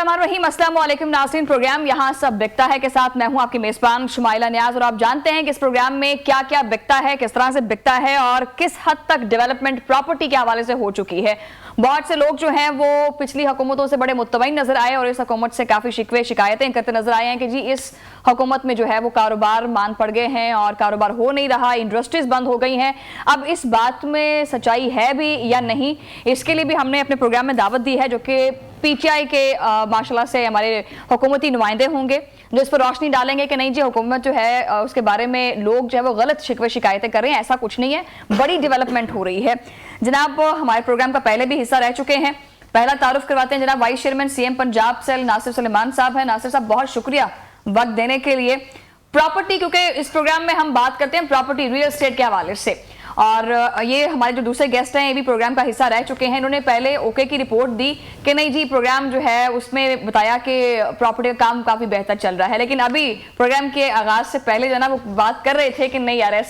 बिस्मिल्लाहिर्रहमानिर्रहीम, अस्सलाम वालेकुम नाज़रीन। प्रोग्राम यहाँ सब बिकता है के साथ मैं हूँ आपकी मेज़बान शुमाइला नियाज। और आप जानते हैं कि इस प्रोग्राम में क्या क्या बिकता है, किस तरह से बिकता है और किस हद तक डेवलपमेंट प्रॉपर्टी के हवाले से हो चुकी है। बहुत से लोग जो हैं वो पिछली हुकूमतों से बड़े मुत्तमईन नजर आए और इस हुकूमत से काफ़ी शिकवे शिकायतें करते नजर आए हैं कि जी इस हुकूमत में जो है वो कारोबार मान पड़ गए हैं और कारोबार हो नहीं रहा, इंडस्ट्रीज बंद हो गई हैं। अब इस बात में सच्चाई है भी या नहीं, इसके लिए भी हमने अपने प्रोग्राम में दावत दी है जो कि पीटीआई के माशाल्लाह से हमारे हुकूमती नुमाइंदे होंगे जो इस पर रोशनी डालेंगे कि नहीं जी हुकूमत जो है उसके बारे में लोग जो है वो गलत शिकवे शिकायतें कर रहे हैं, ऐसा कुछ नहीं है, बड़ी डेवलपमेंट हो रही है। जनाब हमारे प्रोग्राम का पहले भी हिस्सा रह चुके हैं, पहला तारुफ करवाते हैं जनाब vice chairman CM Punjab cell Nasir Suleman साहब हैं। नासिर साहब बहुत शुक्रिया वक्त देने के लिए। प्रॉपर्टी, क्योंकि इस प्रोग्राम में हम बात करते हैं प्रॉपर्टी रियल एस्टेट के हवाले से, और ये हमारे जो दूसरे गेस्ट हैं ये भी प्रोग्राम का हिस्सा रह चुके हैं। इन्होंने पहले ओके की रिपोर्ट दी कि नहीं जी प्रोग्राम जो है उसमें बताया कि प्रॉपर्टी का काम काफ़ी बेहतर चल रहा है, लेकिन अभी प्रोग्राम के आगाज़ से पहले जो ना वो बात कर रहे थे कि नहीं यार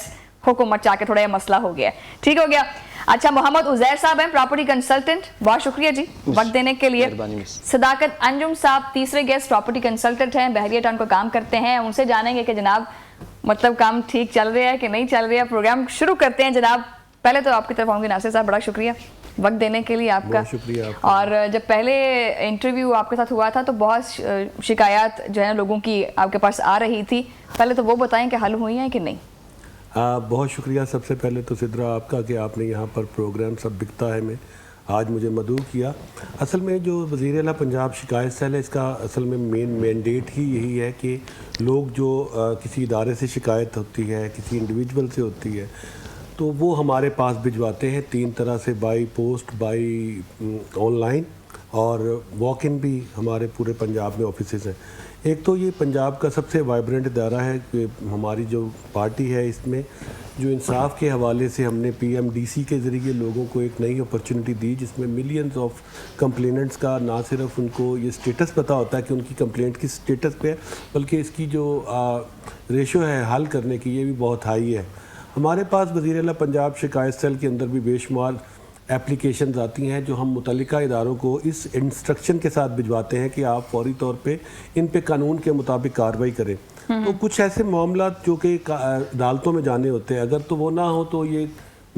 हुकूमत चाह के थोड़ा ये मसला हो गया, ठीक हो गया। अच्छा, मोहम्मद उजैर साहब हैं प्रॉपर्टी कंसल्टेंट, बहुत शुक्रिया जी वक्त देने के लिए। सदाकत अंजुम साहब तीसरे गेस्ट प्रॉपर्टी कंसल्टेंट हैं, बहरिया टाउन को काम करते हैं, उनसे जानेंगे कि जनाब मतलब काम ठीक चल रहा है कि नहीं चल रहा है। प्रोग्राम शुरू करते हैं जनाब। पहले तो आपकी तरफ आऊँगी नासिर साहब, बड़ा शुक्रिया वक्त देने के लिए आपका। शुक्रिया। और जब पहले इंटरव्यू आपके साथ हुआ था तो बहुत शिकायत जो है लोगों की आपके पास आ रही थी, पहले तो वो बताएं कि हल हुई हैं कि नहीं। बहुत शुक्रिया सबसे पहले तो सिद्रा आपका कि आपने यहाँ पर प्रोग्राम सब बिकता है में आज मुझे मदऊ किया। असल में जो वज़ीर आला पंजाब शिकायत सेल है इसका असल में मेन मैंडेट ही यही है कि लोग जो किसी इदारे से शिकायत होती है, किसी इंडिविजुअल से होती है, तो वो हमारे पास भिजवाते हैं तीन तरह से, बाई पोस्ट, बाई ऑनलाइन और वॉक इन भी हमारे पूरे पंजाब में ऑफिसेज हैं। एक तो ये पंजाब का सबसे वाइब्रेंट इदारा है कि हमारी जो पार्टी है इसमें जो इंसाफ के हवाले से हमने पीएमडीसी के ज़रिए लोगों को एक नई अपॉर्चुनिटी दी जिसमें मिलियंस ऑफ कंप्लेनेंट्स का ना सिर्फ उनको ये स्टेटस पता होता है कि उनकी कंप्लेंट किस स्टेटस पे है, बल्कि इसकी जो रेशो है हल करने की ये भी बहुत हाई है। हमारे पास वज़ीर आला पंजाब शिकायत सेल के अंदर भी बेशुमार एप्लीकेशंस आती हैं जो हम मुतल्लिका इदारों को इस इंस्ट्रक्शन के साथ भिजवाते हैं कि आप फौरी तौर पे इन पे कानून के मुताबिक कार्रवाई करें। तो कुछ ऐसे मामला जो कि अदालतों में जाने होते हैं, अगर तो वो ना हो तो ये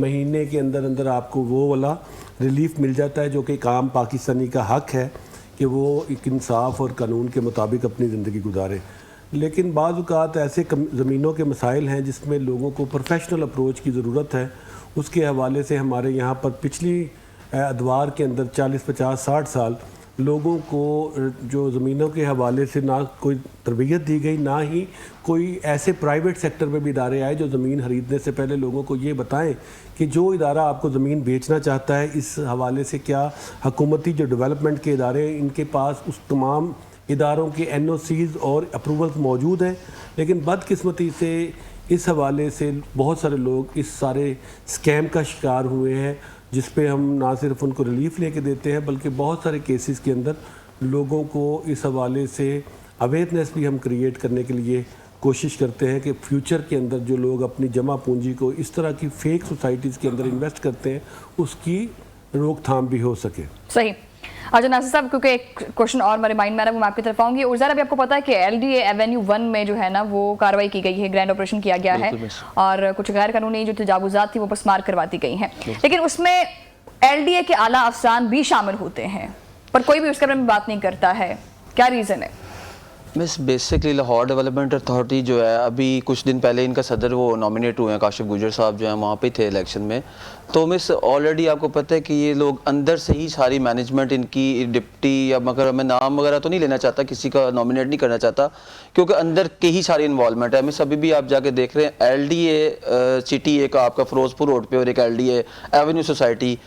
महीने के अंदर अंदर आपको वो वाला रिलीफ मिल जाता है जो कि एक आम पाकिस्तानी का हक है कि वो एक इंसाफ और कानून के मुताबिक अपनी ज़िंदगी गुजारे। लेकिन बाज़ औक़ात ऐसे ज़मीनों के मसाइल हैं जिसमें लोगों को प्रोफेशनल अप्रोच की ज़रूरत है। उसके हवाले से हमारे यहाँ पर पिछली अदवार के अंदर 40, 50, 60 साल लोगों को जो ज़मीनों के हवाले से ना कोई तरबियत दी गई, ना ही कोई ऐसे प्राइवेट सेक्टर में भी इदारे आए जो ज़मीन खरीदने से पहले लोगों को ये बताएं कि जो इदारा आपको ज़मीन बेचना चाहता है इस हवाले से क्या हुकूमती जो डेवलपमेंट के इदारे हैं इनके पास उस तमाम इदारों के NOCs और अप्रूवल्स मौजूद हैं। लेकिन बदकिस्मती से इस हवाले से बहुत सारे लोग इस सारे स्कैम का शिकार हुए हैं जिस पे हम ना सिर्फ उनको रिलीफ लेके देते हैं बल्कि बहुत सारे केसेस के अंदर लोगों को इस हवाले से अवेयरनेस भी हम क्रिएट करने के लिए कोशिश करते हैं कि फ्यूचर के अंदर जो लोग अपनी जमा पूंजी को इस तरह की फेक सोसाइटीज़ के अंदर इन्वेस्ट करते हैं उसकी रोकथाम भी हो सके। सही। अच्छा नासिर साहब, क्योंकि एक क्वेश्चन और मैं रिमाइंड में वो मैं आपकी तरफ आऊँगी। उर्ज़ार अभी आपको पता है कि LDA एवेन्यू 1 में जो है ना वो कार्रवाई की गई है, ग्रैंड ऑपरेशन किया गया है और कुछ गैर कानूनी जो तजावुज़ात थी वो बसमार करवाती गई हैं, लेकिन उसमें LDA के आला अफसरान भी शामिल होते हैं पर कोई भी उसके बारे में बात नहीं करता है, क्या रीज़न है? Miss basically Lahore development authority जो है अभी कुछ दिन पहले इनका सदर वो नॉमिनेट हुए हैं, काशिफ गुजर साहब जो हैं वहाँ पे थे इलेक्शन में। तो मिस ऑलरेडी आपको पता है कि ये लोग अंदर से ही सारी मैनेजमेंट इनकी डिप्टी या मगर मैं नाम वगैरह तो नहीं लेना चाहता, किसी का नॉमिनेट नहीं करना चाहता क्योंकि अंदर के ही सारी इन्वॉल्वमेंट है। मिस अभी भी आप जाके देख रहे हैं LDA सिटी एक आपका फिरोजपुर रोड पे और एक LDA एवेन्यू सोसाइटी,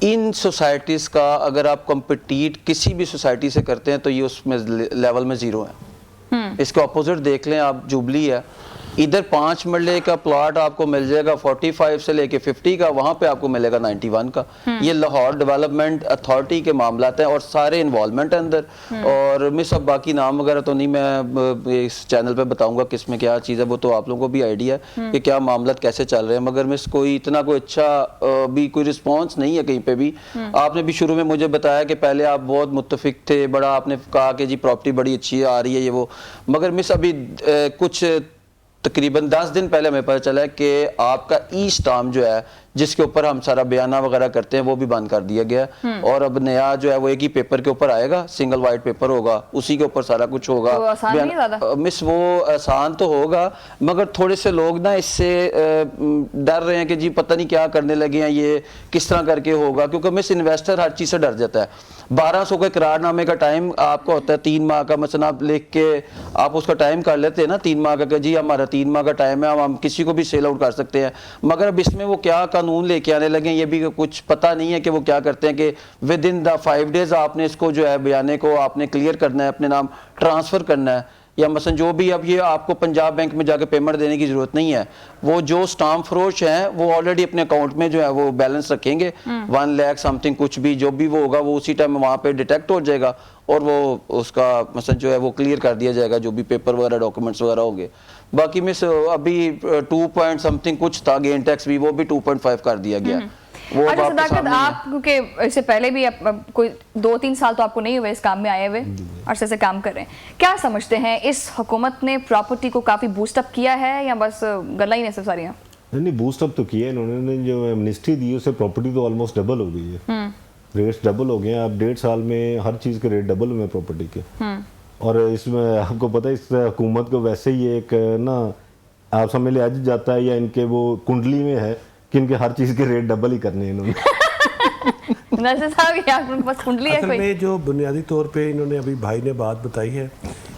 इन सोसाइटीज़ का अगर आप कंपीट किसी भी सोसाइटी से करते हैं तो ये उसमें लेवल में ज़ीरो है। इसके ऑपोजिट देख लें आप, जुबली है इधर 5 मरले का प्लॉट आपको मिल जाएगा 45 से लेके 50 का, वहाँ पे आपको मिलेगा 91 का। ये लाहौर डेवलपमेंट अथॉरिटी के मामलात हैं और सारे इन्वॉल्वमेंट है अंदर। और मैं सब बाकी नाम वगैरह तो नहीं मैं इस चैनल पे बताऊंगा किस में क्या चीज़ है, वो तो आप लोगों को भी आइडिया है कि क्या मामलात कैसे चल रहे हैं। मगर मिस कोई इतना कोई अच्छा भी कोई रिस्पॉन्स नहीं है कहीं पे भी। आपने भी शुरू में मुझे बताया कि पहले आप बहुत मुत्तफिक थे, बड़ा आपने कहा कि जी प्रॉपर्टी बड़ी अच्छी आ रही है ये वो, मगर मिस अभी कुछ तकरीबन 10 दिन पहले हमें पता चला है कि आपका ई स्टाम्प जो है जिसके ऊपर हम सारा बयाना वगैरह करते हैं वो भी बंद कर दिया गया है। और अब नया जो है वो एक ही पेपर के ऊपर आएगा, सिंगल वाइट पेपर होगा, उसी के ऊपर सारा कुछ होगा। तो आसान नहीं ज़्यादा? मिस वो आसान तो होगा मगर थोड़े से लोग ना इससे डर रहे हैं कि जी पता नहीं क्या करने लगे हैं, ये किस तरह करके होगा, क्योंकि मिस इन्वेस्टर हर चीज़ से डर जाता है। 1200 के करारनामे का टाइम आपका होता है 3 माह का, मसलन आप लिख के आप उसका टाइम कर लेते हैं ना 3 माह का, जी हमारा 3 माह का टाइम है, हम किसी को भी सेल आउट कर सकते हैं। मगर अब इसमें वो क्या कानून लेके आने लगे ये भी कुछ पता नहीं है कि वो क्या करते हैं कि विद इन द 5 डेज आपने इसको जो है बयाने को आपने क्लियर करना है, अपने नाम ट्रांसफ़र करना है, या मसलन जो भी अब ये आपको पंजाब बैंक में जाके पेमेंट देने की ज़रूरत नहीं है। वो जो स्टाम्प फरोश हैं वो ऑलरेडी अपने अकाउंट में जो है वो बैलेंस रखेंगे 1 लाख समथिंग, कुछ भी जो भी वो होगा वो उसी टाइम वहाँ पे डिटेक्ट हो जाएगा और वो उसका मसलन जो है वो क्लियर कर दिया जाएगा, जो भी पेपर वगैरह डॉक्यूमेंट्स वगैरह होंगे। बाकी मिस अभी 2 पॉइंट समथिंग कुछ था गेन टैक्स भी, वो भी 2.5 कर दिया गया। वो अब आपके सदाकत, सामने है। आप क्योंकि इससे पहले भी कोई 2-3 साल तो आपको नहीं हुए इस काम में आए हुए, अरसे से काम कर रहे हैं, क्या समझते हैं इस हुकूमत ने प्रॉपर्टी को काफ़ी बूस्टअप किया है या बस गला ही नहीं सब सारियाँ? नहीं, बूस्टअप तो किया इन्होंने। जो एमनिस्ट्री दी उससे प्रॉपर्टी तो ऑलमोस्ट डबल हो गई है, रेट्स डबल हो गए हैं। अब 1.5 साल में हर चीज़ के रेट डबल हुए प्रॉपर्टी के। और इसमें आपको पता है इस हुकूमत को वैसे ही एक ना आप समझ ले आज जाता है या इनके वो कुंडली में है कि इनके हर चीज़ के रेट डबल ही करने हैं इन्होंने। नजर साहब ये आपके पास कुंडली है असल कोई? में जो बुनियादी तौर पे इन्होंने अभी भाई ने बात बताई है,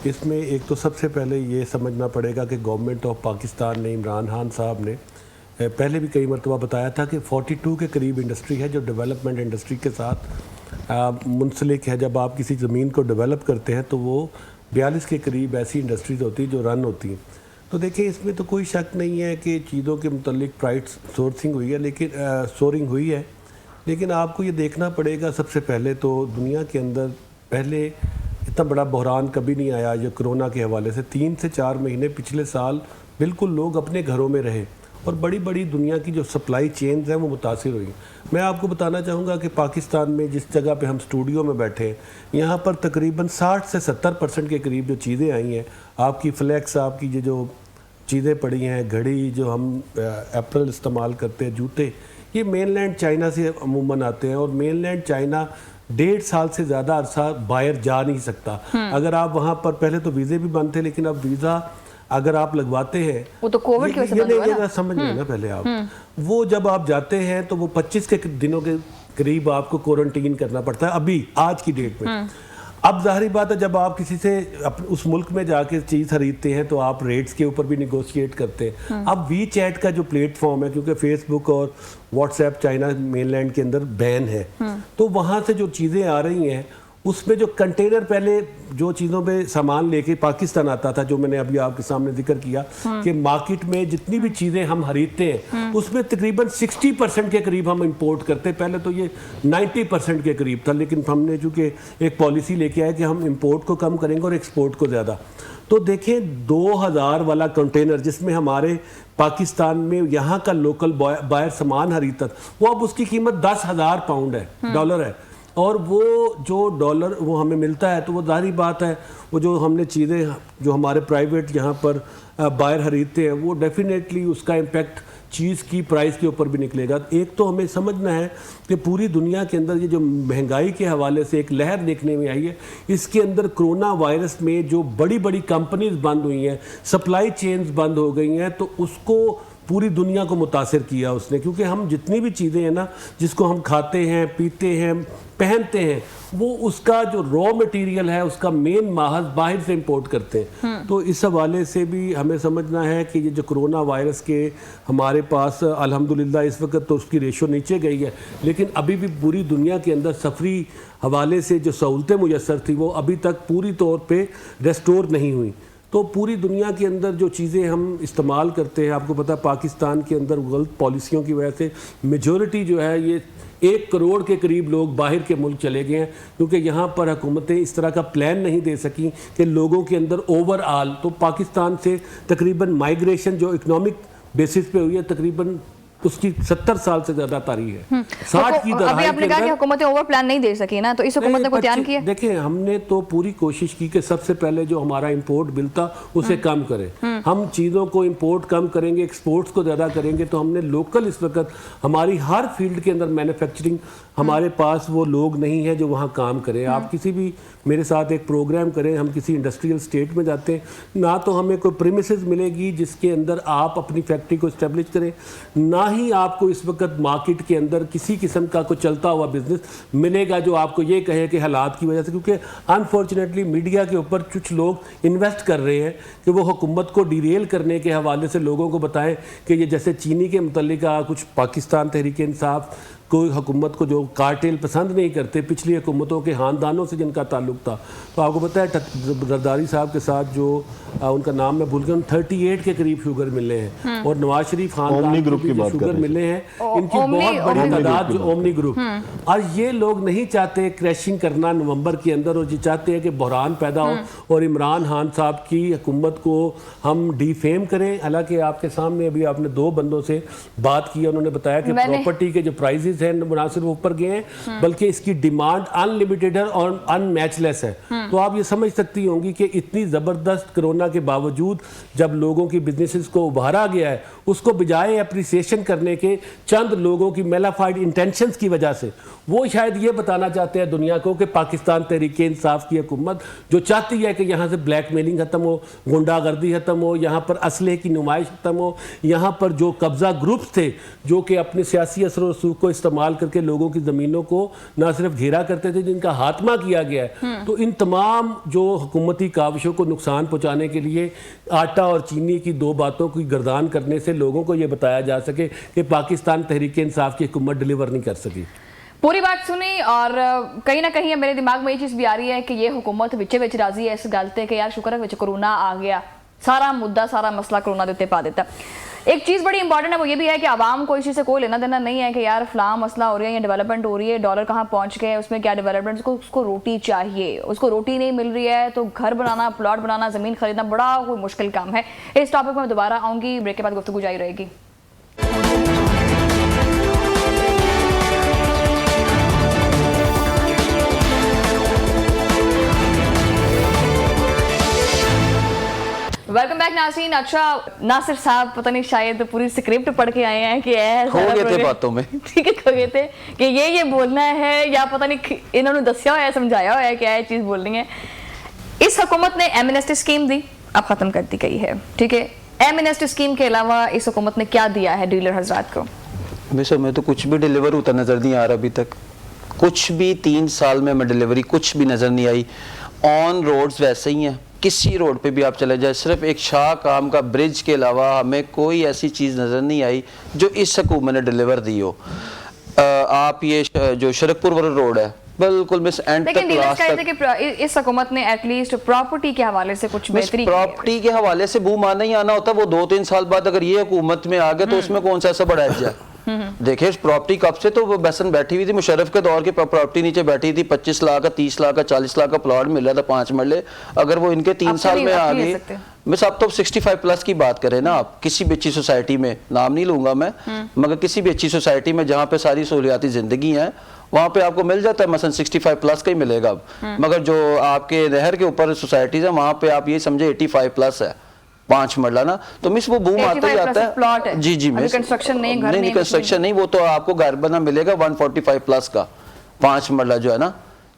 इसमें एक तो सबसे पहले ये समझना पड़ेगा कि गवर्नमेंट ऑफ पाकिस्तान ने, इमरान खान साहब ने पहले भी कई मरतबा बताया था कि 42 के करीब इंडस्ट्री है जो डेवलपमेंट इंडस्ट्री के साथ मुंसलिक है। जब आप किसी ज़मीन को डेवलप करते हैं तो वो 42 के करीब ऐसी इंडस्ट्रीज़ होती हैं जो रन होती हैं। तो देखिए इसमें तो कोई शक नहीं है कि चीज़ों के मुतल्लिक प्राइस सोर्सिंग हुई है, लेकिन सोरिंग हुई है। लेकिन आपको ये देखना पड़ेगा सबसे पहले तो दुनिया के अंदर पहले इतना बड़ा बहरान कभी नहीं आया ये कोरोना के हवाले से। 3 से 4 महीने पिछले साल बिल्कुल लोग अपने घरों में रहे और बड़ी बड़ी दुनिया की जो सप्लाई चेन्स हैं वो मुतासिर हुई। मैं आपको बताना चाहूँगा कि पाकिस्तान में जिस जगह पे हम स्टूडियो में बैठे हैं यहाँ पर तकरीबन 60 से 70% के करीब जो चीज़ें आई हैं, आपकी फ्लैक्स, आपकी ये जो चीज़ें पड़ी हैं, घड़ी जो हम एप्पल इस्तेमाल करते हैं, जूते, ये मेनलैंड चाइना से अमूमन आते हैं। और मेनलैंड चाइना 1.5 साल से ज़्यादा अरसा बाहर जा नहीं सकता। अगर आप वहाँ पर, पहले तो वीज़े भी बंद थे, लेकिन अब वीज़ा अगर आप लगवाते हैं, वो तो कोविड की वजह से बंद हुआ ना। समझ लेना पहले आप, वो जब आप जाते हैं तो वो 25 के दिनों के करीब आपको क्वारंटीन करना पड़ता है अभी आज की डेट में। अब जाहिर बात है जब आप किसी से उस मुल्क में जाके चीज़ खरीदते हैं तो आप रेट्स के ऊपर भी निगोशिएट करते हैं। अब वी चैट का जो प्लेटफॉर्म है, क्योंकि फेसबुक और व्हाट्सएप चाइना मेनलैंड के अंदर बैन है, तो वहाँ से जो चीज़ें आ रही हैं उसमें जो कंटेनर पहले जो चीज़ों पे सामान लेके पाकिस्तान आता था, जो मैंने अभी आपके सामने जिक्र किया कि मार्केट में जितनी भी चीज़ें हम खरीदते हैं उसमें तकरीबन 60% के करीब हम इंपोर्ट करते हैं। पहले तो ये 90% के करीब था, लेकिन हमने चूँकि एक पॉलिसी लेके आए कि हम इंपोर्ट को कम करेंगे और एक्सपोर्ट को ज़्यादा। तो देखें 2000 वाला कंटेनर जिसमें हमारे पाकिस्तान में यहाँ का लोकल बायर सामान खरीदता था, वो अब उसकी कीमत 10,000 पाउंड है, डॉलर है। और वो जो डॉलर वो हमें मिलता है तो वो जाहिर बात है वो जो हमने चीज़ें जो हमारे प्राइवेट यहाँ पर बायर खरीदते हैं वो डेफिनेटली उसका इम्पेक्ट चीज़ की प्राइस के ऊपर भी निकलेगा। एक तो हमें समझना है कि पूरी दुनिया के अंदर ये जो महंगाई के हवाले से एक लहर देखने में आई है, इसके अंदर कोरोना वायरस में जो बड़ी बड़ी कंपनीज बंद हुई हैं, सप्लाई चेन्स बंद हो गई हैं, तो उसको पूरी दुनिया को मुतासिर किया उसने। क्योंकि हम जितनी भी चीज़ें हैं ना जिसको हम खाते हैं, पीते हैं, पहनते हैं, वो उसका जो रॉ मटेरियल है उसका मेन माहज बाहर से इंपोर्ट करते हैं। तो इस हवाले से भी हमें समझना है कि ये जो कोरोना वायरस के हमारे पास अल्हम्दुलिल्लाह इस वक्त तो उसकी रेशो नीचे गई है, लेकिन अभी भी पूरी दुनिया के अंदर सफरी हवाले से जो सहूलतें मुयसर थी वो अभी तक पूरी तौर पे रेस्टोर नहीं हुई। तो पूरी दुनिया के अंदर जो चीज़ें हम इस्तेमाल करते हैं, आपको पता है पाकिस्तान के अंदर गलत पॉलिसियों की वजह से मेजॉरिटी जो है ये 1 करोड़ के करीब लोग बाहर के मुल्क चले गए हैं, क्योंकि यहाँ पर हुकूमतें इस तरह का प्लान नहीं दे सकी कि लोगों के अंदर ओवरऑल, तो पाकिस्तान से तकरीबन माइग्रेशन जो इकोनॉमिक बेसिस पे हुई है तकरीबन उसकी 70 साल से ज्यादा तारीख है। 60 की अभी दहाई आपने के कहा कि अंदर हुकूमतें ओवर प्लान नहीं दे सकी ना, तो इस हुकूमत ने कोई ध्यान किया? देखिए, हमने तो पूरी कोशिश की कि सबसे पहले जो हमारा इंपोर्ट बिल था उसे कम करें। हम चीज़ों को इंपोर्ट कम करेंगे, एक्सपोर्ट्स को ज़्यादा करेंगे, तो हमने लोकल इस वक्त हमारी हर फील्ड के अंदर मैन्युफैक्चरिंग, हमारे पास वो लोग नहीं है जो वहाँ काम करें। आप किसी भी मेरे साथ एक प्रोग्राम करें, हम किसी इंडस्ट्रियल स्टेट में जाते हैं ना, तो हमें कोई प्रीमिसेस मिलेगी जिसके अंदर आप अपनी फैक्ट्री को इस्टेब्लिश करें, ना ही आपको इस वक्त मार्केट के अंदर किसी किस्म का कोई चलता हुआ बिजनेस मिलेगा जो आपको ये कहे कि हालात की वजह से, क्योंकि अनफॉर्चुनेटली मीडिया के ऊपर कुछ लोग इन्वेस्ट कर रहे हैं कि वो हुकूमत को डिरेल करने के हवाले से लोगों को बताएं कि ये जैसे चीनी के मुतल्लिक कुछ पाकिस्तान तहरीक इंसाफ कोई हुकूमत को जो कार्टेल पसंद नहीं करते, पिछली हुकूमतों के ख़ानदानों से जिनका ताल्लुक था, तो आपको पता है जरदारी साहब के साथ जो उनका नाम मैं भूल गया, 38 के करीब शुगर मिले हैं, और नवाज शरीफ खानदान को भी जो शुगर मिले हैं, इनकी बहुत बड़ी तादाद जो ओमनी ग्रुप, और ये लोग नहीं चाहते क्रैशिंग करना नवंबर के अंदर, और ये चाहते हैं कि बहरान पैदा हो और इमरान खान साहब की हुकूमत को हम डिफेम करें। हालांकि आपके सामने अभी आपने 2 बंदों से बात की, उन्होंने बताया कि प्रॉपर्टी के जो प्राइजेस हैं ना सिर्फ ऊपर गए हैं बल्कि इसकी डिमांड अनलिमिटेड है और अनमैचलेस है। तो आप ये समझ सकती होंगी कि इतनी ज़बरदस्त कोरोना के बावजूद जब लोगों की बिजनेसेस को उभारा गया है, उसको बजाय अप्रिसिएशन करने के चंद लोगों की मेलाफाइड इंटेंशंस की वजह से, वो शायद ये बताना चाहते हैं दुनिया को कि पाकिस्तान तहरीक इंसाफ की हुकूमत जो चाहती है कि यहाँ से ब्लैकमेलिंग खत्म हो, गुंडागर्दी खत्म हो, यहाँ पर असलहे की नुमाइश खत्म हो, यहाँ पर जो कब्जा ग्रुप्स थे जो कि अपने सियासी असर और रसूख को इस्तेमाल करके लोगों की ज़मीनों को ना सिर्फ घेरा करते थे, जिनका खात्मा किया गया है। तो इन तमाम जो हुकूमती काविशों को नुकसान पहुँचाने के लिए आटा और चीनी की 2 बातों की गर्दान करने से लोगों को ये बताया जा सके कि पाकिस्तान तहरीक इंसाफ की हुकूमत डिलीवर नहीं कर सकी। पूरी बात सुनी, और कहीं ना कहीं मेरे दिमाग में ये चीज़ भी आ रही है कि ये हुकूमत विचे विच राजी है इस गल ते कि यार शुक्र है विच कोरोना आ गया, सारा मुद्दा सारा मसला कोरोना के उत्ते पा देता। एक चीज़ बड़ी इंपॉर्टेंट है, वो ये भी है कि आवाम को इस चीज़ से कोई लेना देना नहीं है कि यार फलां मसला हो रहा है या डेवलपमेंट हो रही है, डॉलर कहाँ पहुँच गए, उसमें क्या डेवलपमेंट, उसको रोटी चाहिए, उसको रोटी नहीं मिल रही है तो घर बनाना, प्लॉट बनाना, ज़मीन खरीदना बड़ा कोई मुश्किल काम है। इस टॉपिक में मैं दोबारा आऊँगी, ब्रेक के बाद गुफ्तगू जारी रहेगी। वेलकम बैक नाज़रीन। अच्छा, नासिर साहब पता नहीं शायद पूरी स्क्रिप्ट पढ़ के आए हैं कि खो गए थे बातों में। ठीक है, खो गए थे कि ये बोलना है, या पता नहीं इन्होंने दसिया हुआ है, समझाया हुआ है क्या है चीज़ बोलनी है। इस हुकूमत ने एमनेस्टी स्कीम दी, अब ख़त्म कर दी गई है, ठीक है। एमनेस्टी स्कीम के अलावा इस हुकूमत ने क्या दिया है डीलर हजरात को? मिसर में तो कुछ भी डिलीवर होता नज़र नहीं आ रहा अभी तक, कुछ भी 3 साल में डिलीवरी कुछ भी नज़र नहीं आई। ऑन रोड्स वैसे ही हैं, किसी रोड पे भी आप चले जाए, सिर्फ एक शाह काम का ब्रिज के अलावा हमें कोई ऐसी चीज़ नज़र नहीं आई जो इस हुकूमत ने डिलीवर दी हो। आप ये जो शरकपुर वाला रोड है बिल्कुल मिस एंड तक लास्ट तक, कि इस हुकूमत ने एटलीस्ट प्रॉपर्टी के हवाले से कुछ बेहतरी, प्रॉपर्टी के हवाले से बूम आना ही आना होता, वो 2-3 साल बाद अगर ये हुकूमत में आ गए तो उसमें कौन सा ऐसा बड़ा है। देखिए प्रॉपर्टी कब से तो वो बहसन बैठी हुई थी, मुशर्रफ के दौर की प्रॉपर्टी नीचे बैठी थी, 25 लाख का, 30 लाख का, 40 लाख का प्लॉट मिल रहा था 5 मरले। अगर वो इनके 3 साल में आ गई, मिस आप तो 65 प्लस की बात करें ना, आप किसी भी अच्छी सोसाइटी में, नाम नहीं लूंगा मैं, मगर किसी भी अच्छी सोसाइटी में जहाँ पे सारी सहूलियाती जिंदगी है वहाँ पे आपको मिल जाता है, मसलन 65 प्लस का ही मिलेगा। मगर जो आपके नहर के ऊपर सोसाइटीज है वहाँ पे आप ये समझे 85 प्लस है, 5 मरला ना, तो मिस वो बूम आता ही आता है। जी मिस, कंस्ट्रक्शन नहीं, कंस्ट्रक्शन नहीं, वो तो आपको घर बना मिलेगा 145 प्लस का 5 मरला जो है ना।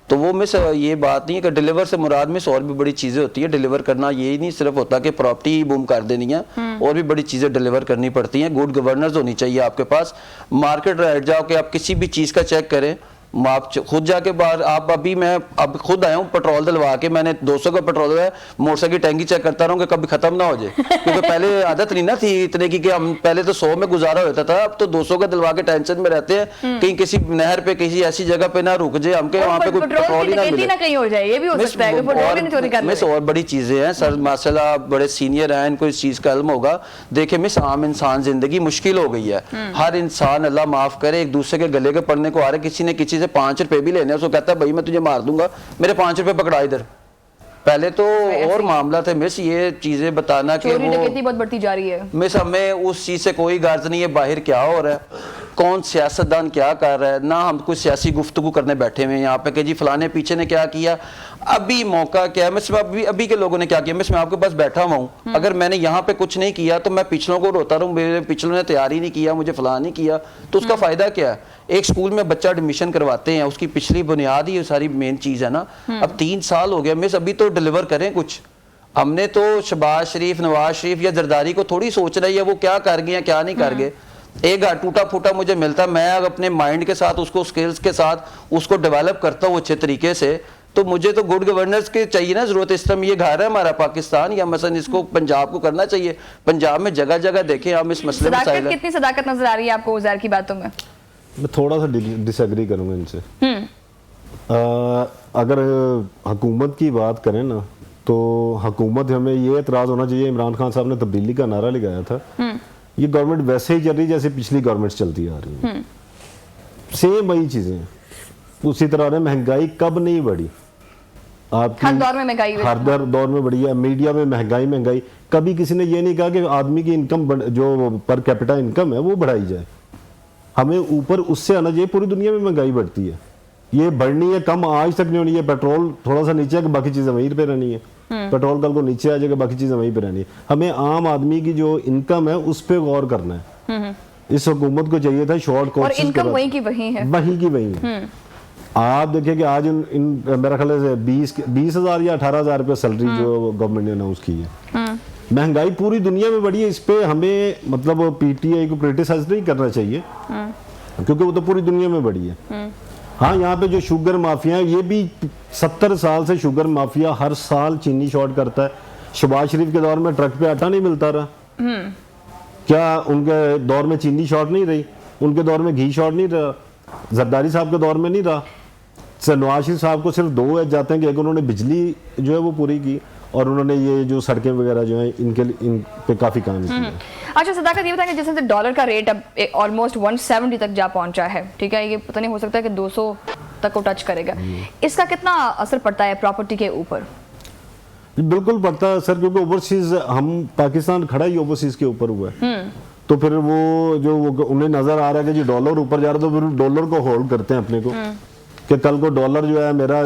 तो वो मिस ये बात नहीं है कि डिलीवर से मुराद मिस और भी बड़ी चीज़ें होती है। डिलीवर करना ये नहीं सिर्फ होता कि प्रॉपर्टी ही बूम कर देनी है, और भी बड़ी चीज़ें डिलीवर करनी पड़ती हैं। गुड गवर्नेंस होनी चाहिए आपके पास। मार्केट रेट जाओ कि आप किसी भी चीज़ का चेक करें, आप खुद जाके बाहर, आप अभी मैं अब खुद आया हूँ पेट्रोल डलवा के, मैंने 200 का पेट्रोल डलवाया, मोटरसाइकिल की टैंकी चेक करता रहूँ कि कभी खत्म ना हो जाए, क्योंकि पहले आदत नहीं ना थी इतने की कि हम पहले तो 100 में गुजारा होता था, अब तो 200 का डलवा के टेंशन में रहते हैं कहीं किसी नहर पे किसी ऐसी जगह पे ना रुक जाए हमके, वहाँ पे कोई पेट्रोल ही ना मिले ना कहीं हो जाए, ये भी हो सकता है कि पेट्रोल की चोरी कर ले। मिस और बड़ी चीजें हैं सर, माशाल्लाह बड़े सीनियर हैं, इनको इस चीज का इल्म होगा। देखिए मिस, आम इंसान जिंदगी मुश्किल हो गई है, हर इंसान अल्लाह माफ करे एक दूसरे के गले के पड़ने को आ रहे, किसी ने किसी से 5 रुपए भी लेने, उसको कहता है भाई मैं तुझे मार दूंगा, मेरे 5 रुपए पकड़ा इधर। पहले तो और मामला थे मिस, ये चीजें बताना कि चोरी डकैती बहुत बढ़ती जा रही है मिस, हमें उस चीज से कोई गर्ज नहीं है बाहर क्या हो रहा है, कौन सियासतदान क्या कर रहा है, ना हम कुछ सियासी गुफ्तगू करने बैठे हुए हैं यहाँ पे कि जी फलाने पीछे ने क्या किया, अभी मौका क्या है। मिस अभी के लोगों ने क्या किया, मिस मैं आपके पास बैठा हुआ हूँ, अगर मैंने यहाँ पे कुछ नहीं किया तो मैं पिछलों को रोता रहूँ, मेरे पिछलों ने तैयारी नहीं किया, मुझे फलां नहीं किया, तो उसका फायदा क्या है। एक स्कूल में बच्चा एडमिशन करवाते हैं, उसकी पिछली बुनियाद ही सारी मेन चीज है ना। अब 3 साल हो गया मिस, अभी तो डिलीवर करें कुछ। हमने तो शहबाज शरीफ, नवाज शरीफ या जरदारी को थोड़ी सोच रही है वो क्या कर गए हैं क्या नहीं कर गए। एक घर टूटा फूटा मुझे मिलता, मैं अपने माइंड के साथ उसको स्किल्स के साथ उसको डेवलप करता हूँ अच्छे तरीके से, तो मुझे तो गुड गवर्नेंस की चाहिए ना जरूरत। इस टाइम ये घर है हमारा पाकिस्तान, या मसलन इसको पंजाब को करना चाहिए। पंजाब में जगह जगह देखें हम इस मसले में। कितनी सदाकत नजर आ रही है आपको उज़ैर की बातों में? मैं थोड़ा सा डिसएग्री करूंगा इनसे। अगर हुकूमत की बात करें ना, तो हुकूमत हमें ये एतराज़ होना चाहिए, इमरान खान साहब ने तब्दीली का नारा लगाया था, ये गवर्नमेंट वैसे ही चल रही जैसे पिछली गवर्नमेंट्स चलती आ रही है, सेम वही चीजें उसी तरह। महंगाई कब नहीं बढ़ी आपकी, हर दौर में महंगाई, हर दौर में बढ़ी है। मीडिया में महंगाई, कभी किसी ने ये नहीं कहा कि आदमी की इनकम जो पर कैपिटा इनकम है वो बढ़ाई जाए, हमें ऊपर उससे आना चाहिए। पूरी दुनिया में महंगाई बढ़ती है, ये बढ़नी है, कम आज तक नहीं होनी है। पेट्रोल थोड़ा सा नीचे है, बाकी चीजें वहीं पे रहनी है। पेट्रोल कल को नीचे आ जाएगा, बाकी चीजें वहीं पे रहनी है। हमें आम आदमी की जो इनकम है उस पर गौर करना है। इस हुकूमत को चाहिए था शॉर्ट कोर्स, और इनकम वहीं की वहीं है, वहीं की वहीं है। आप देखिए कि आज मेरा ख्याल है 20,000 या 18,000 रुपये सैलरी जो गवर्नमेंट ने अनाउंस की है। महंगाई पूरी दुनिया में बढ़ी है, इस पे हमें मतलब पीटीआई को क्रिटिसाइज नहीं करना चाहिए, क्योंकि वो तो पूरी दुनिया में बढ़ी है। हाँ, यहाँ पे जो शुगर माफिया है, ये भी 70 साल से शुगर माफिया हर साल चीनी शॉर्ट करता है। शहबाज शरीफ के दौर में ट्रक पे आटा नहीं मिलता रहा, क्या उनके दौर में चीनी शॉर्ट नहीं रही? उनके दौर में घी शॉर्ट नहीं रहा, जरदारी साहब के दौर में नहीं रहा। नवाज शरीफ साहब को सिर्फ 2 जाते हैं कि एक उन्होंने बिजली जो है वो पूरी की, और उन्होंने ये जो सड़कें वगैरह जो हैं इन पे काफी काम किया। अच्छा सदाकत, ये बताएंगे जैसे डॉलर का रेट अब ऑलमोस्ट 170 तक जा पहुंचा है, ठीक है, ये पता नहीं हो सकता है कि 200 तक को टच करेगा, इसका कितना असर पड़ता है प्रॉपर्टी के ऊपर? बिल्कुल पड़ता है सर, क्योंकि ओवरसीज हम पाकिस्तान खड़ा ही ओवरसीज के ऊपर हुआ है। तो फिर वो जो उन्हें नजर आ रहा है कि जी डॉलर ऊपर जा रहा है, तो फिर डॉलर को होल्ड करते हैं अपने को, कि कल को डॉलर जो है मेरा,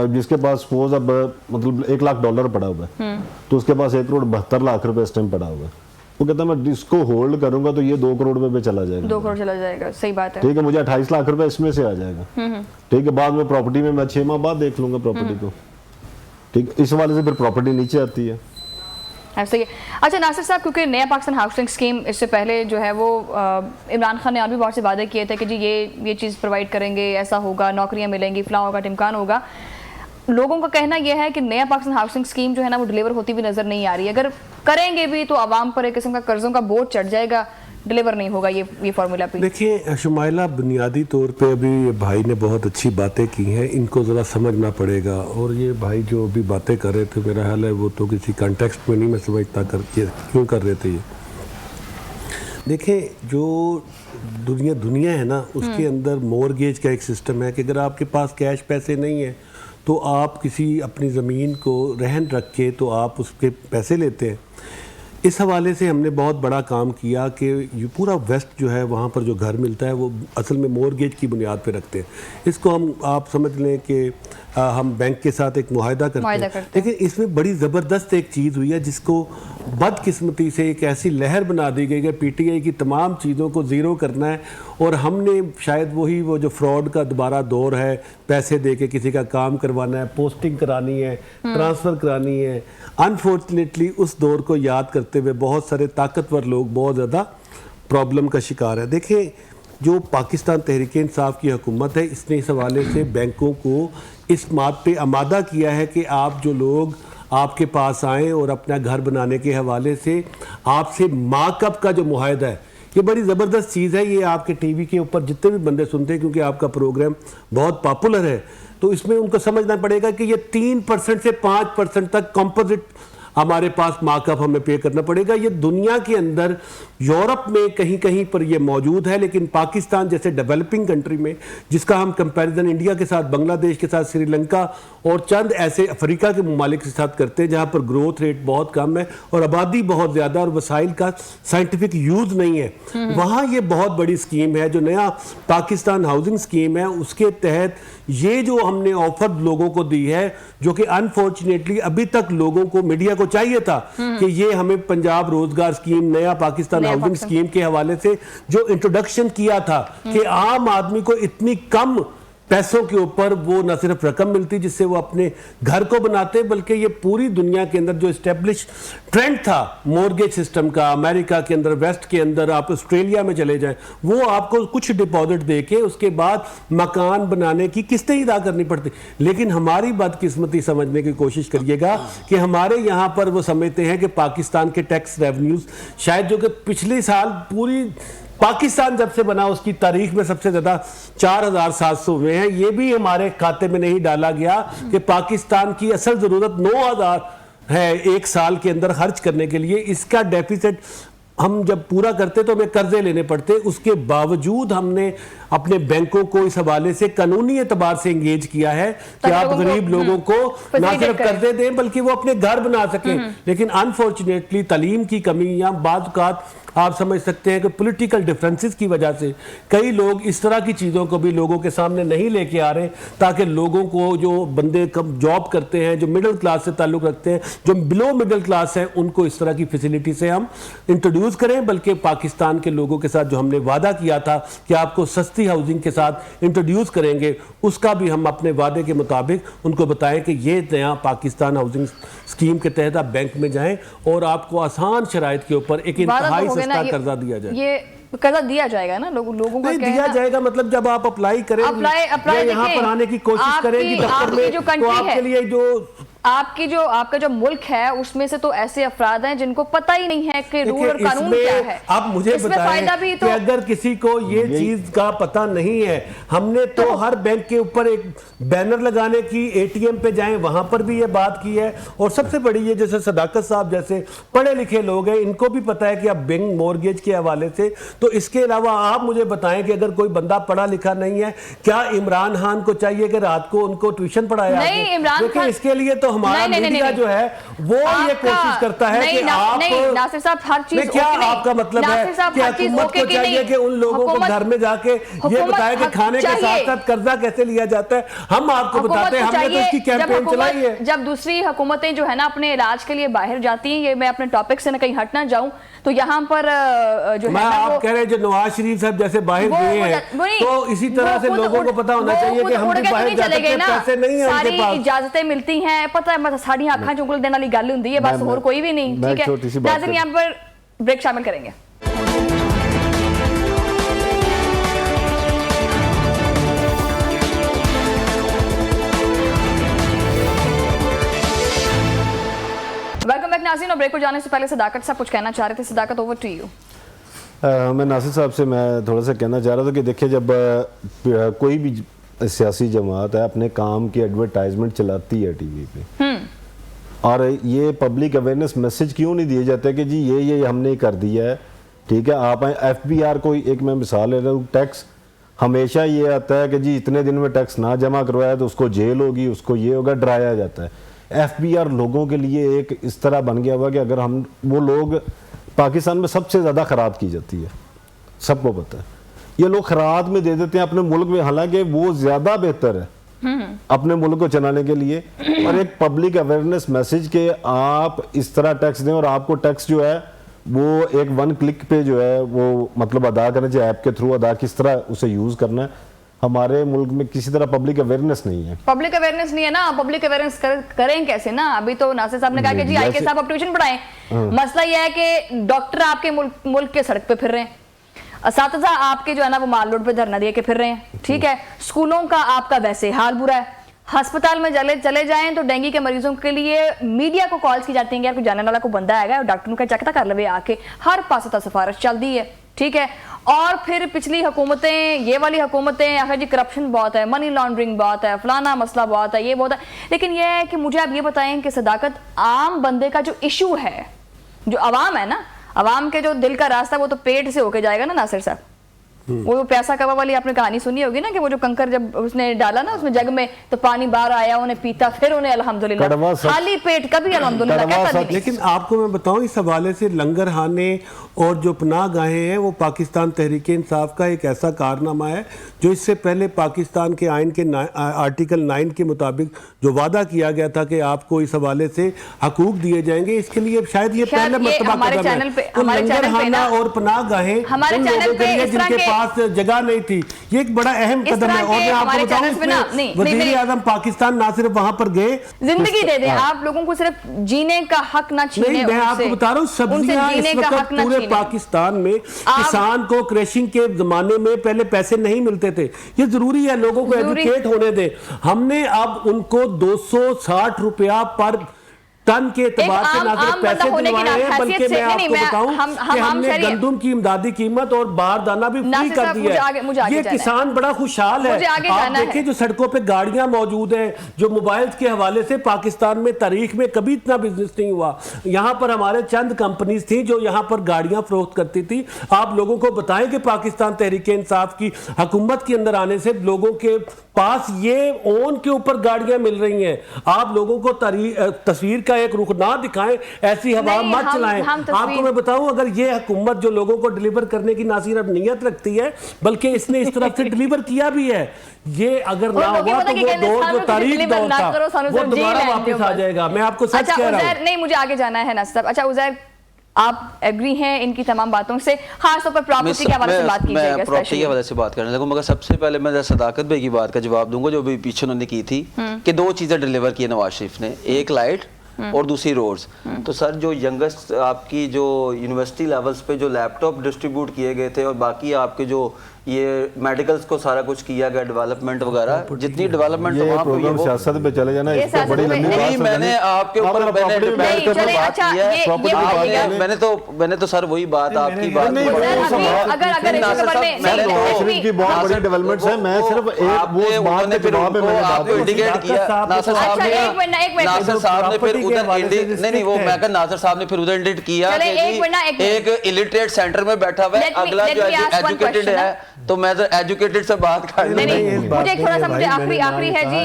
जिसके पास सपोज अब मतलब $1 लाख पड़ा हुआ है, तो उसके पास 1,72,00,000 रुपए इस टाइम पड़ा हुआ है, वो कहता है मैं इसको होल्ड करूंगा तो ये 2 करोड़ रुपए पे चला जाएगा, 2 करोड़ चला जाएगा। सही बात है, ठीक है, मुझे 28 लाख रुपए इसमें से आ जाएगा, ठीक है, बाद में प्रॉपर्टी में मैं 6 माह बाद देख लूंगा प्रॉपर्टी को, ठीक, इस वाले से फिर प्रॉपर्टी नीचे आती है। ऐसा ही है। अच्छा नासिर साहब, क्योंकि नया पाकिस्तान हाउसिंग स्कीम, इससे पहले जो है वो इमरान खान ने और भी बहुत से वादे किए थे कि जी ये चीज़ प्रोवाइड करेंगे, ऐसा होगा, नौकरियां मिलेंगी, फलां होगा, टिमकान होगा। लोगों का कहना यह है कि नया पाकिस्तान हाउसिंग स्कीम जो है ना वो डिलीवर होती हुई नजर नहीं आ रही है। अगर करेंगे भी तो आवाम पर एक किस्म का कर्जों का बोझ चढ़ जाएगा, डिलीवर नहीं होगा ये फार्मूला पे। देखिए शुमाइला, बुनियादी तौर पे अभी भाई ने बहुत अच्छी बातें की हैं, इनको ज़रा समझना पड़ेगा। और ये भाई जो अभी बातें कर रहे थे, मेरा ख्याल है वो तो किसी कॉन्टेक्स्ट में नहीं मैं समझता क्यों कर रहे थे ये। देखें, जो दुनिया है ना, उसके अंदर मॉर्गेज का एक सिस्टम है कि अगर आपके पास कैश पैसे नहीं है तो आप किसी अपनी ज़मीन को रहन रख के तो आप उसके पैसे लेते हैं। इस हवाले से हमने बहुत बड़ा काम किया कि ये पूरा वेस्ट जो है वहाँ पर जो घर मिलता है वो असल में मॉर्गेज की बुनियाद पे रखते हैं। इसको हम आप समझ लें कि हम बैंक के साथ एक मुआहदा करते हैं। लेकिन इसमें बड़ी ज़बरदस्त एक चीज़ हुई है जिसको बदकिस्मती से एक ऐसी लहर बना दी गई है, पीटीआई की तमाम चीज़ों को ज़ीरो करना है। और हमने शायद वो जो फ्रॉड का दोबारा दौर है, पैसे दे के किसी का काम करवाना है, पोस्टिंग करानी है, ट्रांसफ़र करानी है, अनफॉर्चुनेटली उस दौर को याद करते हुए बहुत सारे ताकतवर लोग बहुत ज़्यादा प्रॉब्लम का शिकार है। देखें, जो पाकिस्तान तहरीक इंसाफ की हुकूमत है, इसने इस हवाले से बैंकों को इस बात पे आमादा किया है कि आप जो लोग आपके पास आएँ और अपना घर बनाने के हवाले से आपसे मार्कअप का जो मुआहदा है, ये बड़ी ज़बरदस्त चीज़ है। ये आपके टीवी के ऊपर जितने भी बंदे सुनते हैं, क्योंकि आपका प्रोग्राम बहुत पॉपुलर है, तो इसमें उनको समझना पड़ेगा कि ये 3% से 5% तक कंपोजिट हमारे पास मार्कअप हमें पे करना पड़ेगा। ये दुनिया के अंदर यूरोप में कहीं कहीं पर ये मौजूद है, लेकिन पाकिस्तान जैसे डेवलपिंग कंट्री में, जिसका हम कंपैरिजन इंडिया के साथ, बांग्लादेश के साथ, श्रीलंका और चंद ऐसे अफ्रीका के ममालिक के साथ करते हैं जहाँ पर ग्रोथ रेट बहुत कम है और आबादी बहुत ज़्यादा और वसाइल का साइंटिफिक यूज़ नहीं है, वहाँ ये बहुत बड़ी स्कीम है जो नया पाकिस्तान हाउसिंग स्कीम है। उसके तहत ये जो हमने ऑफर लोगों को दी है, जो कि अनफॉर्चुनेटली अभी तक लोगों को, मीडिया को चाहिए था कि ये हमें पंजाब रोजगार स्कीम, नया पाकिस्तान हाउसिंग स्कीम के हवाले से जो इंट्रोडक्शन किया था कि आम आदमी को इतनी कम पैसों के ऊपर वो न सिर्फ रकम मिलती जिससे वो अपने घर को बनाते, बल्कि ये पूरी दुनिया के अंदर जो एस्टेब्लिश ट्रेंड था मॉर्गेज सिस्टम का, अमेरिका के अंदर, वेस्ट के अंदर, आप ऑस्ट्रेलिया में चले जाएं, वो आपको कुछ डिपॉजिट देके उसके बाद मकान बनाने की किस्तें ही अदा करनी पड़ती। लेकिन हमारी बदकिस्मती समझने की कोशिश करिएगा कि हमारे यहाँ पर वो समझते हैं कि पाकिस्तान के टैक्स रेवेन्यूज शायद, जो कि पिछले साल पूरी पाकिस्तान जब से बना उसकी तारीख में सबसे ज़्यादा 4,700 हुए हैं, ये भी हमारे खाते में नहीं डाला गया कि पाकिस्तान की असल ज़रूरत 9,000 है एक साल के अंदर खर्च करने के लिए। इसका डेफिसिट हम जब पूरा करते तो हमें कर्जे लेने पड़ते, उसके बावजूद हमने अपने बैंकों को इस हवाले से कानूनी एतबार से एंगेज किया है कि आप गरीब लोगों को ना सिर्फ कर्जे दें बल्कि वो अपने घर बना सकें। लेकिन अनफॉर्चुनेटली तालीम की कमी या बात आप समझ सकते हैं कि पॉलिटिकल डिफरेंसेस की वजह से कई लोग इस तरह की चीज़ों को भी लोगों के सामने नहीं लेके आ रहे, ताकि लोगों को, जो बंदे कम जॉब करते हैं, जो मिडिल क्लास से ताल्लुक़ रखते हैं, जो बिलो मिडिल क्लास है, उनको इस तरह की फैसिलिटी से हम इंट्रोड्यूस करें। बल्कि पाकिस्तान के लोगों के साथ जो हमने वादा किया था कि आपको सस्ती हाउसिंग के साथ इंट्रोड्यूस करेंगे, उसका भी हम अपने वादे के मुताबिक उनको बताएं कि ये नया पाकिस्तान हाउसिंग स्कीम के तहत आप बैंक में जाएं और आपको आसान शराइत के ऊपर एक इंतहाई सस्ता कर्जा दिया जाए। ये कर्जा दिया जाएगा ना लोगों को, नहीं दिया जाएगा मतलब जब आप अप्लाई करें, यहाँ पर आने की कोशिश करेंगी दफ्तर में, तो आपके लिए जो आपका जो मुल्क है उसमें से तो ऐसे अफराद हैं जिनको पता ही नहीं है कि रूल और कानून क्या है। आप मुझे बताएं कि अगर किसी को ये चीज का पता नहीं है, हमने तो हर बैंक के ऊपर एक बैनर लगाने की, एटीएम पे जाएं वहां पर भी ये बात की है। और सबसे बड़ी ये, जैसे सदाकत साहब जैसे पढ़े लिखे लोग हैं, इनको भी पता है कि आप बैंक मॉर्गेज के हवाले से, तो इसके अलावा आप मुझे बताएं कि अगर कोई बंदा पढ़ा लिखा नहीं है, क्या इमरान खान को चाहिए कि रात को उनको ट्यूशन पढ़ाया? नहीं, इमरान खान, इसके लिए तो हमारा मीडिया जो है वो ये कोशिश करता है कि आप, नासिर साहब, हर चीज क्या आपका मतलब है कि हुकूमत को चाहिए कि उन लोगों को घर में जाके ये बताए कि खाने के साथ साथ कर्जा कैसे लिया जाता है? हम आपको बताते हैं, हमने तो इसकी कैंपेन चलाई है। जब दूसरी हुकूमतें जो है ना अपने इलाज के लिए बाहर जाती हैं, ये मैं अपने टॉपिक से ना कहीं हट ना जाऊं, तो यहाँ पर जो है ना, आप कह रहे हैं जो नवाज शरीफ साहब जैसे बाहर गए हैं, तो इसी तरह से लोगों को पता होना चाहिए कि हम भी बाहर जाते हैं, पैसे नहीं है उनके पास, सारी इजाजतें मिलती हैं, पता है, मतलब साड़ी आंखें चुंगल देने वाली गल होती है, बस और कोई भी नहीं। ठीक है, नाज़रीन, यहाँ पर ब्रेक शामिल करेंगे। वेलकम बैक नाज़रीन, और ब्रेक को जाने से पहले सदाकत साहब कुछ कहना चाह रहे थे। सदाकत, ओवर टू यू। मैं नासिर साहब से मैं थोड़ा सा कहना चाह रहा था कि देखिए, जब कोई भी सियासी जमात है अपने काम की एडवर्टाइजमेंट चलाती है टीवी पे, और ये पब्लिक अवेयरनेस मैसेज क्यों नहीं दिए जाते कि जी ये हमने कर दिया है, ठीक है, आप FBR को एक मैं मिसाल ले रहा हूँ, टैक्स हमेशा ये आता है कि जी इतने दिन में टैक्स ना जमा करवाया तो उसको जेल होगी, उसको ये होगा, डराया जाता है। FBR लोगों के लिए एक इस तरह बन गया हुआ कि अगर हम, वो लोग पाकिस्तान में सबसे ज़्यादा खराद की जाती है, सबको पता है, ये लोग खराद में दे देते हैं अपने मुल्क में, हालांकि वो ज़्यादा बेहतर है अपने मुल्क को चलाने के लिए। और एक पब्लिक अवेयरनेस मैसेज के आप इस तरह टैक्स दें और आपको टैक्स जो है वो एक 1 क्लिक पे जो है वो मतलब अदा करना चाहिए, ऐप के थ्रू अदा, किस तरह उसे यूज़ करना है। हमारे मुल्क में किसी तरह पब्लिक अवेयरनेस नहीं है। पब्लिक अवेयरनेस नहीं है ना, पब्लिक अवेयरनेस करें कैसे ना? अभी तो नासिर साहब ने कहा कि जी IK साहब आप ट्यूशन पढ़ाएं। मसला यह है कि डॉक्टर आपके मुल्क के सड़क पे फिर रहे हैं, असातिज़ा आपके जो है ना वो माल रोड पे धरना दे के फिर रहे हैं, ठीक है। स्कूलों का आपका वैसे हाल बुरा है। अस्पताल में चले जाएं तो डेंगू के मरीजों के लिए मीडिया को कॉल्स की जाती हैं कि यार कोई जानने वाला को बंदा आएगा और डॉक्टर का चेक कर लवे आके, हर पास सिफारिश चलती है, ठीक है। और फिर पिछली हुकूमतें, ये वाली हुकूमतें आखिर जी करप्शन बहुत है, मनी लॉन्ड्रिंग बहुत है, फलाना मसला बहुत है, ये बहुत है। लेकिन ये है कि मुझे आप ये बताएं कि सदाकत, आम बंदे का जो इशू है, जो अवाम है ना, अवाम के जो दिल का रास्ता वो तो पेट से होके जाएगा ना नासिर साहब। वो प्यासा कवा वाली आपने कहानी सुनी होगी ना कि वो जो कंकर जब उसने डाला ना उसमें जग में तो पानी बाहर आया, उन्हें पीता, फिर उन्हें अल्हम्दुलिल्लाह, खाली पेट कभी अल्हम्दुलिल्लाह कहता नहीं। लेकिन आपको मैं बताऊं इस हवाले से लंगर खाने और जो पनाह गाहें हैं वो पाकिस्तान तहरीक इंसाफ का एक ऐसा कारनामा है जो इससे पहले पाकिस्तान के आइन के आर्टिकल 9 के मुताबिक जो वादा किया गया था कि आपको इस हवाले से हकूक दिए जाएंगे, इसके लिए शायद ये पहले मर्तबा कदम है। तो लंगर खाना और पनाह गाहें उन लोगों के लिए जिनके पास जगह नहीं थी, ये एक बड़ा अहम कदम है। और मैं आपको बताऊं वज़ीर आज़म पाकिस्तान ना सिर्फ वहां पर गए, जिंदगी दे दें, आप लोगों को सिर्फ जीने का हक ना छीने। मैं आपको बता रहा हूँ सब्जियां इस वक्त पूरे पाकिस्तान में किसान को क्रशिंग के जमाने में पहले पैसे नहीं मिलते थे। ये जरूरी है लोगों को एजुकेट होने दे। हमने अब उनको 260 रुपया पर टन के एतबार से ना सिर्फ पैसे दिलवाए हैं बल्कि मैं आपको बताऊं कि हमने गंदम की इमदादी कीमत और बारदाना भी फ्री कर दिया है। ये किसान बड़ा खुशहाल है। आप देखिए जो सड़कों पे गाड़ियां मौजूद हैं, जो मोबाइल के हवाले से पाकिस्तान में तारीख में कभी इतना बिजनेस नहीं हुआ। यहाँ पर हमारे चंद कंपनीज थी जो यहाँ पर गाड़ियां फरोख्त करती थी। आप लोगों को बताएं कि पाकिस्तान तहरीक इंसाफ की हुकूमत के अंदर आने से लोगों के पास ये ओन के ऊपर गाड़ियां मिल रही हैं। आप लोगों को तस्वीर का एक रुख ना दिखाएं, ऐसी हवा मत चलाएं। आपको मैं बताऊं अगर ये हुकूमत जो लोगों को डिलीवर करने की ना सिर्फ नीयत रखती है बल्कि इसने इस तरफ से डिलीवर किया भी है, ये अगर ना हुआ तो वो दौर जो तारीख दौर था वो दोबारा वापस आ जाएगा। मैं आपको सच कह रहा हूं। नहीं, मुझे आगे जाना है नासिर साहब। अच्छा उज़ैर, आप एग्री हैं इनकी तमाम बातों से, खास तौर पर प्रॉपर्टी के हवाले से बात की जाएगी। मैं प्रॉपर्टी के हवाले से बात करने लगूं, मगर सबसे पहले मैं सदाकत भाई की बात का जवाब दूंगा जो भी पीछे उन्होंने की थी कि 2 चीजें डिलीवर की नवाज शरीफ ने, एक लाइट और दूसरी रोड्स। तो सर जो यंगेस्ट आपकी जो यूनिवर्सिटी लेवल्स पे जो लैपटॉप डिस्ट्रीब्यूट किए गए थे और बाकी आपके जो ये मेडिकल्स को सारा कुछ किया गया, डेवलपमेंट वगैरह, जितनी डेवलपमेंट वहां पे वो सियासत पे चले जाना, इसको बड़ी लंबी बात। मैंने आपके ऊपर मैंने तो सर वही बात आपकी बात की बहुत बड़ी डेवलपमेंट्स है। मैं सिर्फ एक वो बात पे जवाब पे मैंने बात इंडिकेट किया नासिर साहब ने फिर उधर नहीं वो मैं कहा नासिर साहब ने फिर उधर इंडिकेट किया कि एक इलिटरेट सेंटर में बैठा हुआ है, अगला जो एजुकेटेड है, तो मैं तो एजुकेटेड से बात कर रहा हूं। मुझे थोड़ा सा मुझे आखिरी है जी,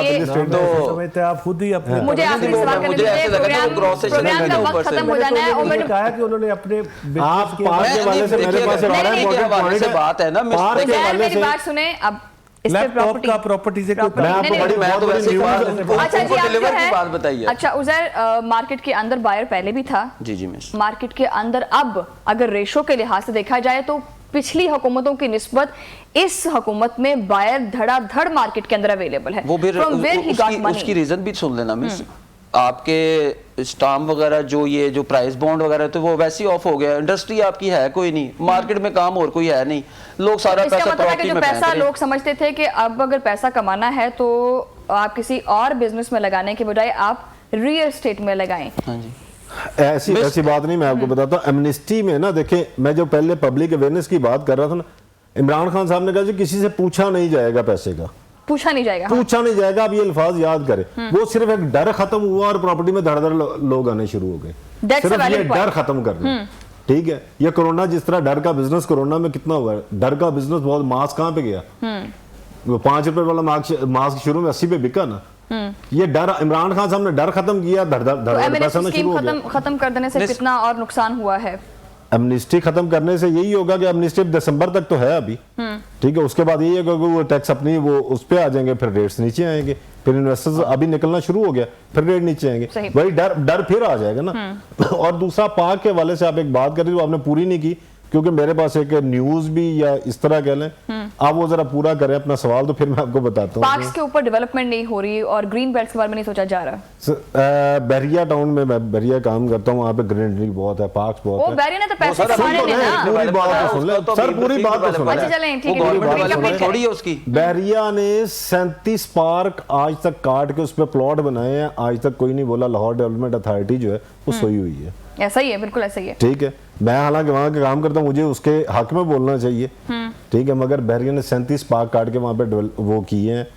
ये तो समझते आप खुद ही अपने मुझे आखिरी सवाल करने मुझे ऐसे लगा कि वो क्रॉस सेक्शन प्रोग्राम का वक्त खत्म हो जाना है और मैंने कहा कि उन्होंने अपने आप पार्क के वाले से मेरे पास हवाले से बात है ना, पार्क के वाले मेरी से बात सुने। अब लैपटॉप का प्रॉपर्टी से कोई मैं आपको बड़ी मैं तो वैसे अच्छा जी डिलीवर की बात बताइए। अच्छा उज़ैर, मार्केट के अंदर बायर पहले भी था जी जी मिस, मार्केट के अंदर अब अगर रेशो के लिहाज से देखा जाए तो पिछली हुकूमतों की निस्बत इस हुकूमत में बायर धड़ाधड़ मार्केट के अंदर अवेलेबल है। वो फिर उसकी रीजन भी सुन लेना मिस। आपके स्टाम्प वगैरह जो ये जो प्राइस बॉन्ड वगैरह तो वो वैसे ही ऑफ हो गया। इंडस्ट्री आपकी है कोई नहीं, मार्केट में काम और कोई है नहीं, लोग सारा पैसा प्रॉपर्टी में पैसा लोग समझते थे कि अब अगर पैसा कमाना है तो आप किसी और बिजनेस में लगाने के बजाय आप रियल एस्टेट में लगाएं। हाँ जी, ऐसी बात नहीं। मैं आपको बताता हूँ एमनेस्टी में ना, देखें मैं जो पहले पब्लिक अवेयरनेस की बात कर रहा था ना, इमरान खान साहब ने कहा कि किसी से पूछा नहीं जाएगा, पैसे का पूछा नहीं जाएगा। अब ये अल्फाज याद करें। वो सिर्फ एक डर खत्म हुआ और प्रॉपर्टी में धड़ लोग आने शुरू हो गए, सिर्फ ये डर खत्म करना। ठीक है, ये कोरोना जिस तरह डर का बिजनेस कोरोना में कितना हुआ है, डर का बिजनेस बहुत। मास्क कहाँ पे गया, वो 5 रुपए वाला मास्क शुरू में 80 पे बिका ना। ये डर इमरान खान साहब ने डर खत्म किया, पैसा शुरू हो गया। खत्म कर देने से कितना और नुकसान हुआ है। एमनेस्टी खत्म करने से यही होगा कि एमनेस्टी दिसंबर तक तो है अभी, ठीक है, उसके बाद यही होगा कि वो टैक्स अपनी वो उस पे आ जाएंगे, फिर रेट्स नीचे आएंगे, फिर इन्वेस्टर्स अभी निकलना शुरू हो गया, फिर रेट नीचे आएंगे, वही डर फिर आ जाएगा ना। और दूसरा पाक के हवाले से आप एक बात कर रही हो, आपने पूरी नहीं की। क्योंकि मेरे पास एक न्यूज़ भी या इस तरह कह लें, आप वो जरा पूरा करें अपना सवाल तो फिर मैं आपको बताता हूँ। पार्क्स के ऊपर डेवलपमेंट नहीं हो रही और ग्रीन बेल्ट्स के बारे में नहीं सोचा जा रहा। बहरिया टाउन में मैं बहरिया काम करता हूँ, वहाँ पे ग्रीनरी बहुत है, पार्क्स बहुत वो है। बैरियर ने तो पैसे कमाने थे ना। पूरी बात तो सुन ले सर, पूरी बात तो सुन अच्छा ले। चलें, ठीक है, वो रिपोर्ट गवर्नमेंट कंप्लीट वाले थोड़ी है करें। उसकी। बहरिया ने 37 पार्क आज तक काट के उस पर प्लॉट बनाए हैं, आज तक कोई नहीं बोला। लाहौर डेवलपमेंट अथॉरिटी जो है वो सोई हुई है। ऐसा ही है, बिल्कुल ऐसा ही है। ठीक है, मैं हालांकि वहाँ का काम करता हूँ, मुझे उसके हक में बोलना चाहिए। ठीक है, मगर बहरिया ने 37 पार्क काट के वहाँ पे वो किए हैं।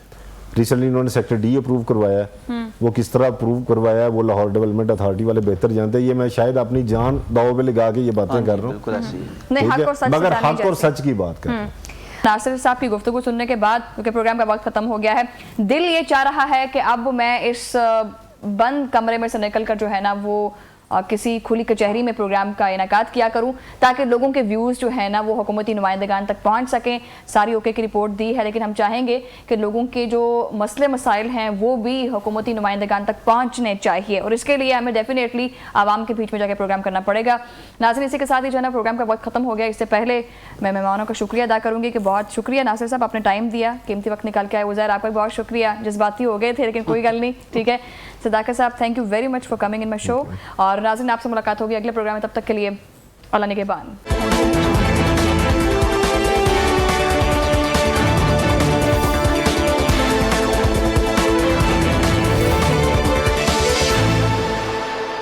रिसेंटली इन्होंने सेक्टर डी अप्रूव करवाया है। वो किस तरह अप्रूव करवाया है वो लाहौर डेवलपमेंट अथॉरिटी वाले बेहतर जानते हैं। ये मैं शायद अपनी जान दाव पे लगा के ये बातें कर रहा हूँ, बिल्कुल ऐसी है। नहीं, हक और सच मगर बतानी हक और चाहिए। सच की बात कर रहे हैं। नासिर साहब की गुफ्तगू सुनने के बाद, क्योंकि प्रोग्राम का वक्त खत्म हो गया है, दिल ये चाह रहा है कि अब मैं इस बंद कमरे में से निकलकर जो है ना वो किसी खुली कचहरी में प्रोग्राम का इनेकाद किया करूं, ताकि लोगों के व्यूज़ जो है ना वो हुकूमती नुमाइंदगान तक पहुंच सकें। सारी ओके की रिपोर्ट दी है, लेकिन हम चाहेंगे कि लोगों के जो मसले मसाइल हैं वो भी हुकूमती नुमाइंदगान तक पहुंचने चाहिए, और इसके लिए हमें डेफिनेटली आवाम के बीच में जाकर प्रोग्राम करना पड़ेगा। नाज़रीन, इसी के साथ ही जो है ना प्रोग्राम का वक्त खत्म हो गया। इससे पहले मैं मेहमानों का शुक्रिया अदा करूँगी कि बहुत शुक्रिया नासिर साहब, आपने टाइम दिया, कीमती वक्त निकाल के आए। उज़ैर, आपका भी बहुत शुक्रिया, जज्बाती हो गए थे लेकिन कोई गल नहीं, ठीक है। सदाकत साहब, thank you very much for coming in my show. और नाज़रीन, आपसे मुलाकात होगी अगले प्रोग्राम में, तब तक के लिए अल्लाह निगहबान।